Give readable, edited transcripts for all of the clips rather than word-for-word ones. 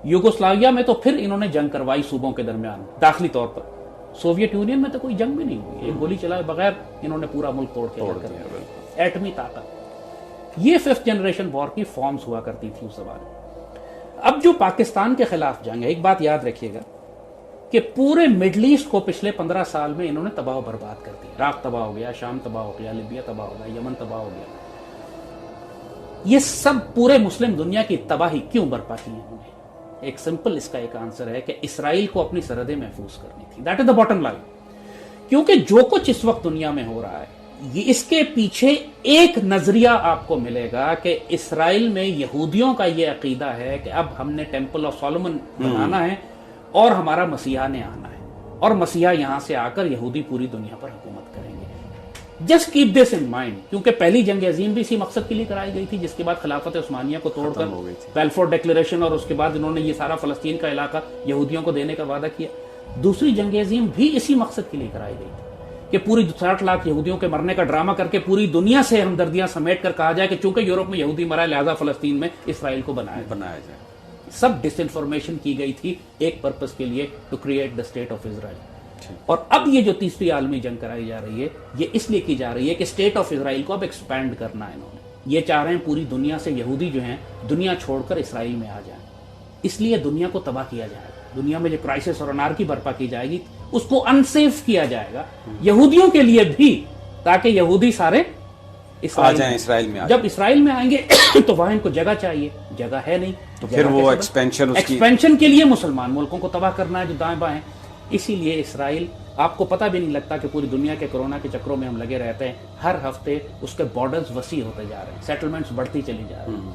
Yugoslavia میں تو پھر انہوں نے جنگ کروائی صوبوں کے درمیان داخلی طور پر. سوویت یونین میں تو کوئی جنگ بھی نہیں ہوئی, ایک گولی چلائے بغیر انہوں نے پورا ملک توڑ کے ایٹمی طاقت. یہ 5th جنریشن وار کی فارمز ہوا کرتی تھی اس زمانے. اب جو پاکستان کے خلاف جنگ ہے, ایک بات یاد رکھیے گا کہ پورے مڈل ایسٹ کو پچھلے 15 سال میں انہوں نے تباہ و برباد کر دی. عراق تباہ ہو گیا, شام تباہ ہو گیا, لیبیا تباہ ہو گیا, یمن تباہ ہو گیا. یہ سب پورے مسلم دنیا کی تباہی کیوں برپا کی انہوں نے؟ ایک سمپل اس کا ایک آنسر ہے کہ اسرائیل کو اپنی سرحدیں محفوظ کرنی تھی. That is the bottom line. کیونکہ جو کچھ اس وقت دنیا میں ہو رہا ہے, یہ اس کے پیچھے ایک نظریہ آپ کو ملے گا کہ اسرائیل میں یہودیوں کا یہ عقیدہ ہے کہ اب ہم نے ٹیمپل آف سولومن بنانا ہے اور ہمارا مسیحا نے آنا ہے, اور مسیحا یہاں سے آ کر یہودی پوری دنیا پر حکومت کریں گے. Just keep this in mind, کیونکہ پہلی جنگ عظیم بھی اسی مقصد کے لیے کرائی گئی تھی, جس کے بعد خلافت عثمانیہ کو توڑ کر بیلفور ڈیکلیریشن اور اس کے بعد انہوں نے یہ سارا فلسطین کا علاقہ یہودیوں کو دینے کا وعدہ کیا. دوسری جنگ عظیم بھی اسی مقصد کے لیے کرائی گئی تھی کہ پوری 60 لاکھ یہودیوں کے مرنے کا ڈرامہ کر کے پوری دنیا سے ہمدردیاں سمیٹ کر کہا جائے کہ چونکہ یورپ میں یہودی مرا, لہذا فلسطین میں اسرائیل کو بنایا جائے. سب ڈس انفارمیشن کی گئی تھی ایک پرپس کے لیے, to create the state of Israel. اور اب یہ جو تیسری عالمی جنگ کرائی جا رہی ہے, یہ اس لیے کی جا رہی ہے کہ اسٹیٹ آف اسرائیل کو اب ایکسپینڈ کرنا ہے. انہوں نے یہ چاہ رہے ہیں پوری دنیا سے یہودی جو ہیں دنیا چھوڑ کر اسرائیل میں آ جائیں. اس لیے دنیا کو تباہ کیا جائے گا, دنیا میں جو کرائسس اور انارکی برپا کی جائے گی اس کو انسیف کیا جائے گا یہودیوں کے لیے بھی, تاکہ یہودی سارے اسرائیل میں جب اسرائیل میں آئیں گے تو وہاں ان کو جگہ چاہیے, جگہ ہے نہیں, تو پھر وہ ایکسپینشن کے لیے مسلمان ملکوں کو تباہ کرنا ہے جو دائیں بائیں. اسی لیے اسرائیل, آپ کو پتہ بھی نہیں لگتا کہ پوری دنیا کے کورونا کے چکروں میں ہم لگے رہتے ہیں, ہر ہفتے اس کے بارڈرز وسیع ہوتے جا رہے ہیں, سیٹلمنٹس بڑھتی چلی جا رہی ہیں,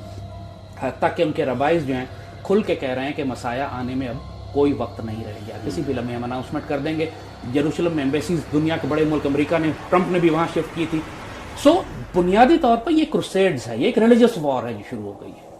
حتیٰ کہ ان کے ربائز جو ہیں کھل کے کہہ رہے ہیں کہ مسیح آنے میں اب کوئی وقت نہیں رہ گیا, کسی بھی لمحے ہم اناؤنسمنٹ کر دیں گے. یروشلم میں ایمبیسیز دنیا کے بڑے ملک, امریکہ نے, ٹرمپ نے بھی وہاں شفٹ کی تھی. سو بنیادی طور پر یہ کروسیڈز ہے, یہ ایک ریلیجس وار ہے جو شروع ہو گئی ہے.